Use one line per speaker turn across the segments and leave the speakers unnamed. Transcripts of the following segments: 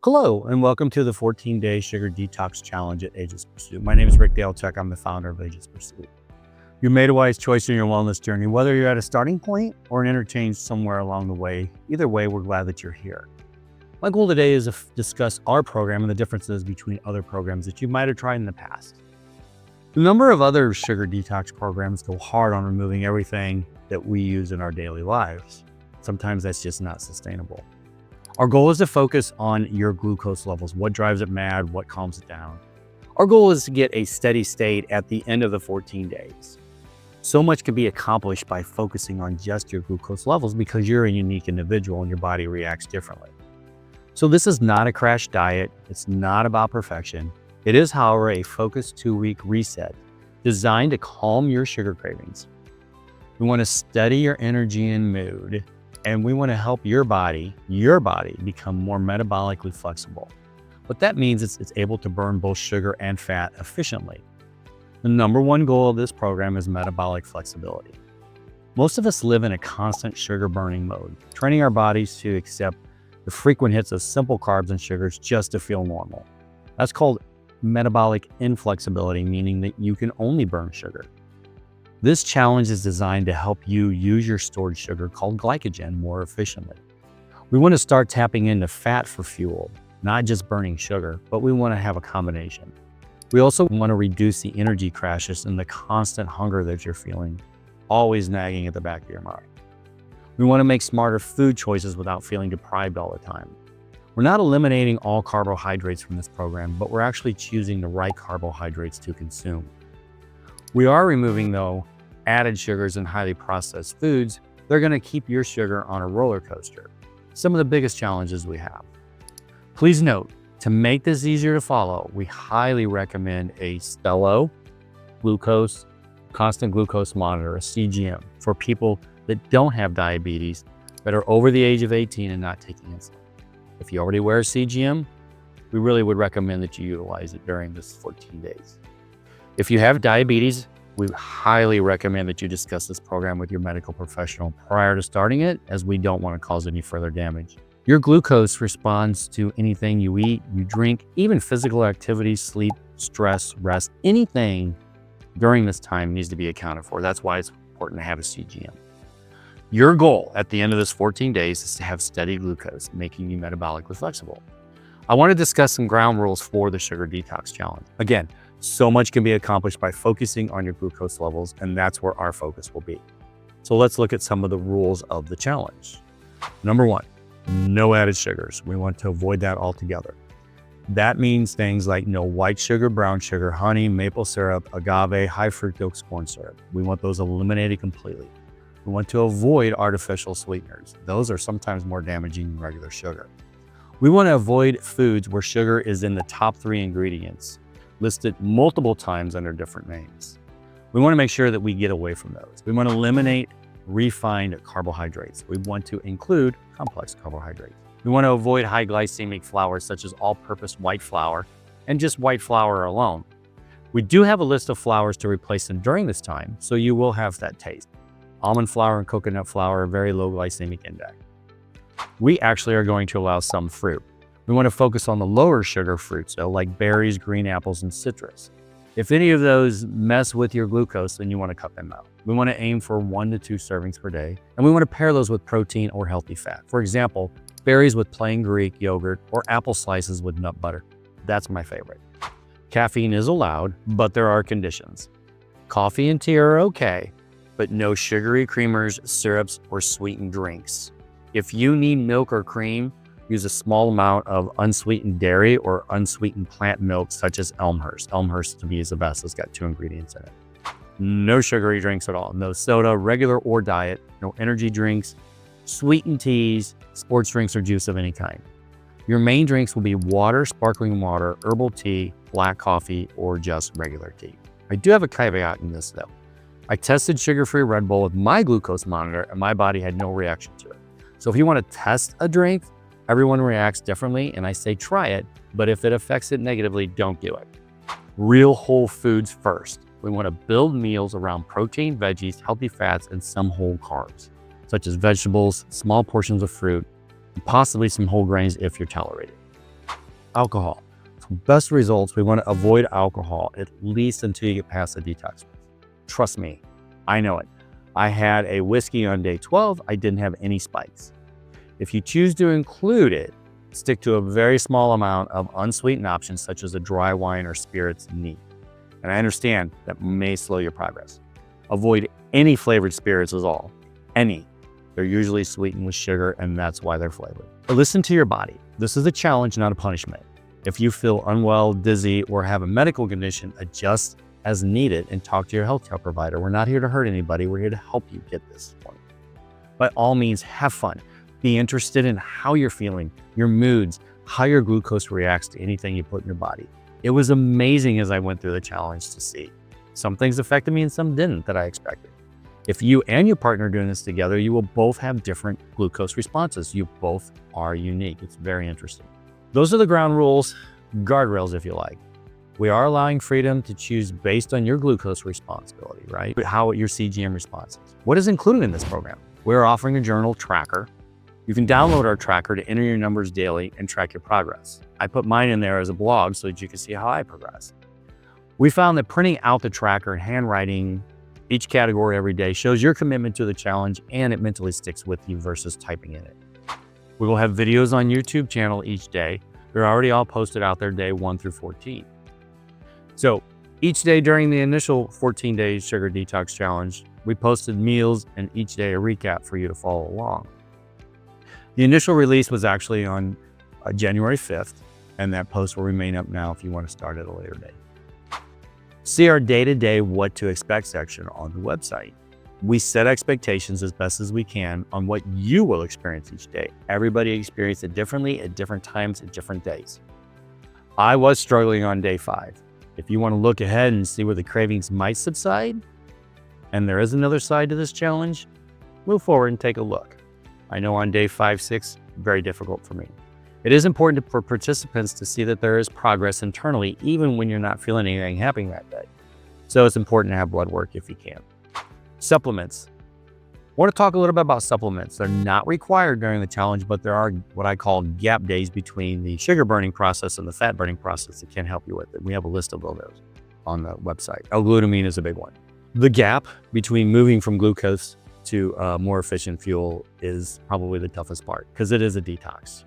Hello, and welcome to the 14-day Sugar Detox Challenge at Ageless Pursuit. My name is Rick Dalecheck. I'm the founder of Ageless Pursuit. You made a wise choice in your wellness journey, whether you're at a starting point or an interchange somewhere along the way. Either way, we're glad that you're here. My goal today is to discuss our program and the differences between other programs that you might have tried in the past. A number of other sugar detox programs go hard on removing everything that we use in our daily lives. Sometimes that's just not sustainable. Our goal is to focus on your glucose levels, what drives it mad, what calms it down. Our goal is to get a steady state at the end of the 14 days. So much can be accomplished by focusing on just your glucose levels because you're a unique individual and your body reacts differently. So this is not a crash diet. It's not about perfection. It is, however, a focused 2-week reset designed to calm your sugar cravings. We want to steady your energy and mood. And we want to help your body become more metabolically flexible. What that means is it's able to burn both sugar and fat efficiently. The number one goal of this program is metabolic flexibility. Most of us live in a constant sugar burning mode, training our bodies to accept the frequent hits of simple carbs and sugars just to feel normal. That's called metabolic inflexibility, meaning that you can only burn sugar. This challenge is designed to help you use your stored sugar called glycogen more efficiently. We want to start tapping into fat for fuel, not just burning sugar, but we want to have a combination. We also want to reduce the energy crashes and the constant hunger that you're feeling, always nagging at the back of your mind. We want to make smarter food choices without feeling deprived all the time. We're not eliminating all carbohydrates from this program, but we're actually choosing the right carbohydrates to consume. We are removing, though, added sugars and highly processed foods. They're going to keep your sugar on a roller coaster. Some of the biggest challenges we have. Please note, to make this easier to follow, we highly recommend a Stelo glucose, constant glucose monitor, a CGM, for people that don't have diabetes, that are over the age of 18 and not taking insulin. If you already wear a CGM, we really would recommend that you utilize it during this 14 days. If you have diabetes, we highly recommend that you discuss this program with your medical professional prior to starting it, as we don't want to cause any further damage. Your glucose responds to anything you eat, you drink, even physical activity, sleep, stress, rest, anything during this time needs to be accounted for. That's why it's important to have a CGM. Your goal at the end of this 14 days is to have steady glucose, making you metabolically flexible. I want to discuss some ground rules for the Sugar Detox Challenge. Again, so much can be accomplished by focusing on your glucose levels, and that's where our focus will be. So let's look at some of the rules of the challenge. Number 1, no added sugars. We want to avoid that altogether. That means things like no white sugar, brown sugar, honey, maple syrup, agave, high fructose corn syrup. We want those eliminated completely. We want to avoid artificial sweeteners. Those are sometimes more damaging than regular sugar. We want to avoid foods where sugar is in the top 3 ingredients, listed multiple times under different names. We want to make sure that we get away from those. We want to eliminate refined carbohydrates. We want to include complex carbohydrates. We want to avoid high glycemic flours such as all-purpose white flour and just white flour alone. We do have a list of flours to replace them during this time, so you will have that taste. Almond flour and coconut flour are very low glycemic index. We actually are going to allow some fruit. We want to focus on the lower sugar fruits, though, like berries, green apples, and citrus. If any of those mess with your glucose, then you want to cut them out. We want to aim for 1 to 2 servings per day, and we want to pair those with protein or healthy fat. For example, berries with plain Greek yogurt or apple slices with nut butter. That's my favorite. Caffeine is allowed, but there are conditions. Coffee and tea are okay, but no sugary creamers, syrups, or sweetened drinks. If you need milk or cream, use a small amount of unsweetened dairy or unsweetened plant milk, such as Elmhurst. Elmhurst, to me, is the best. It's got 2 ingredients in it. No sugary drinks at all. No soda, regular or diet. No energy drinks, sweetened teas, sports drinks, or juice of any kind. Your main drinks will be water, sparkling water, herbal tea, black coffee, or just regular tea. I do have a caveat in this, though. I tested sugar-free Red Bull with my glucose monitor, and my body had no reaction to it. So if you want to test a drink, everyone reacts differently, and I say try it, but if it affects it negatively, don't do it. Real whole foods first. We want to build meals around protein, veggies, healthy fats, and some whole carbs, such as vegetables, small portions of fruit, and possibly some whole grains if you're tolerated. Alcohol. For best results, we want to avoid alcohol at least until you get past the detox. Trust me, I know it. I had a whiskey on day 12. I didn't have any spikes. If you choose to include it, stick to a very small amount of unsweetened options such as a dry wine or spirits neat. And I understand that may slow your progress. Avoid any flavored spirits at all. Any. They're usually sweetened with sugar, and that's why they're flavored. But listen to your body. This is a challenge, not a punishment. If you feel unwell, dizzy, or have a medical condition, adjust as needed and talk to your healthcare provider. We're not here to hurt anybody. We're here to help you get this point. By all means, have fun. Be interested in how you're feeling, your moods, how your glucose reacts to anything you put in your body. It was amazing as I went through the challenge to see. Some things affected me and some didn't that I expected. If you and your partner are doing this together, you will both have different glucose responses. You both are unique. It's very interesting. Those are the ground rules, guardrails if you like. We are allowing freedom to choose based on your glucose responsibility, right? How your CGM responses. What is included in this program? We're offering a journal tracker. You can download our tracker to enter your numbers daily and track your progress. I put mine in there as a blog so that you can see how I progress. We found that printing out the tracker and handwriting each category every day shows your commitment to the challenge, and it mentally sticks with you versus typing in it. We will have videos on YouTube channel each day. They're already all posted out there day 1 through 14. So each day during the initial 14-day Sugar Detox Challenge, we posted meals and each day a recap for you to follow along. The initial release was actually on January 5th, and that post will remain up now if you want to start at a later date. See our day-to-day what to expect section on the website. We set expectations as best as we can on what you will experience each day. Everybody experiences it differently at different times at different days. I was struggling on day 5. If you want to look ahead and see where the cravings might subside, and there is another side to this challenge, move forward and take a look. I know on day 5, 6, very difficult for me. It is important for participants to see that there is progress internally, even when you're not feeling anything happening that day. So it's important to have blood work if you can. Supplements. I want to talk a little bit about supplements. They're not required during the challenge, but there are what I call gap days between the sugar burning process and the fat burning process that can help you with it. We have a list of those on the website. L-glutamine is a big one. The gap between moving from glucose to more efficient fuel is probably the toughest part because it is a detox.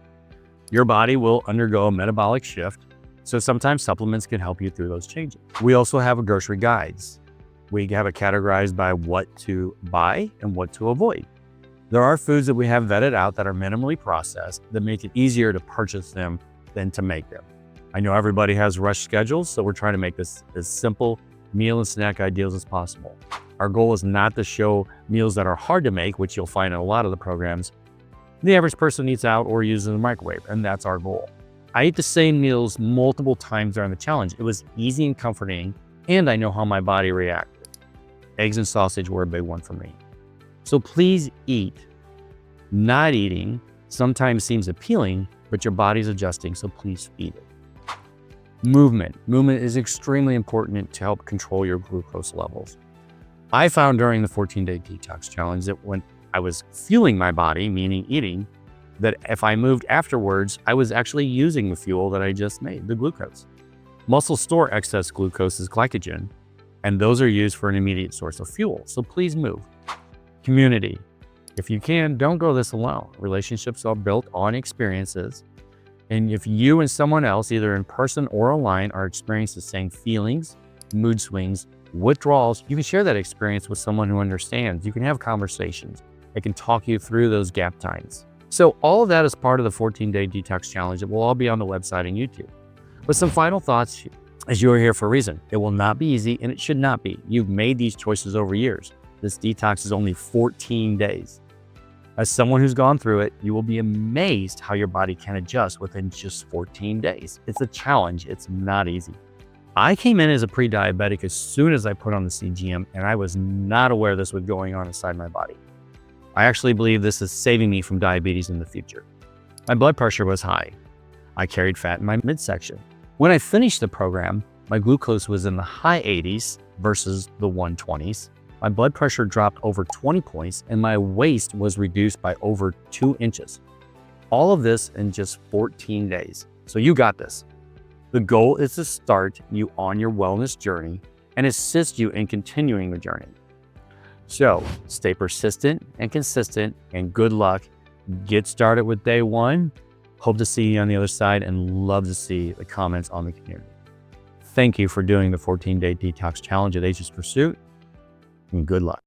Your body will undergo a metabolic shift, so sometimes supplements can help you through those changes. We also have grocery guides. We have it categorized by what to buy and what to avoid. There are foods that we have vetted out that are minimally processed that make it easier to purchase them than to make them. I know everybody has rush schedules, so we're trying to make this as simple meal and snack ideals as possible. Our goal is not to show meals that are hard to make, which you'll find in a lot of the programs. The average person eats out or uses a microwave, and that's our goal. I ate the same meals multiple times during the challenge. It was easy and comforting, and I know how my body reacted. Eggs and sausage were a big one for me. So please eat. Not eating sometimes seems appealing, but your body's adjusting, so please feed it. Movement. Movement is extremely important to help control your glucose levels. I found during the 14-day detox challenge that when I was fueling my body, meaning eating, that if I moved afterwards, I was actually using the fuel that I just made, the glucose. Muscles store excess glucose as glycogen, and those are used for an immediate source of fuel. So please move. Community. If you can, don't go this alone. Relationships are built on experiences. And if you and someone else, either in person or online, are experiencing the same feelings, mood swings, withdrawals, you can share that experience with someone who understands. You can have conversations. It can talk you through those gap times. So all of that is part of the 14-day detox challenge. It will all be on the website and YouTube. But some final thoughts, as you are here for a reason. It will not be easy, and it should not be. You've made these choices over years. This detox is only 14 days. As someone who's gone through it, you will be amazed how your body can adjust within just 14 days. It's a challenge. It's not easy. I came in as a pre-diabetic as soon as I put on the CGM, and I was not aware this was going on inside my body. I actually believe this is saving me from diabetes in the future. My blood pressure was high. I carried fat in my midsection. When I finished the program, my glucose was in the high 80s versus the 120s. My blood pressure dropped over 20 points, and my waist was reduced by over 2 inches. All of this in just 14 days. So you got this. The goal is to start you on your wellness journey and assist you in continuing the journey. So stay persistent and consistent, and good luck. Get started with day one. Hope to see you on the other side, and love to see the comments on the community. Thank you for doing the 14-day detox challenge at Ageless Pursuit, and good luck.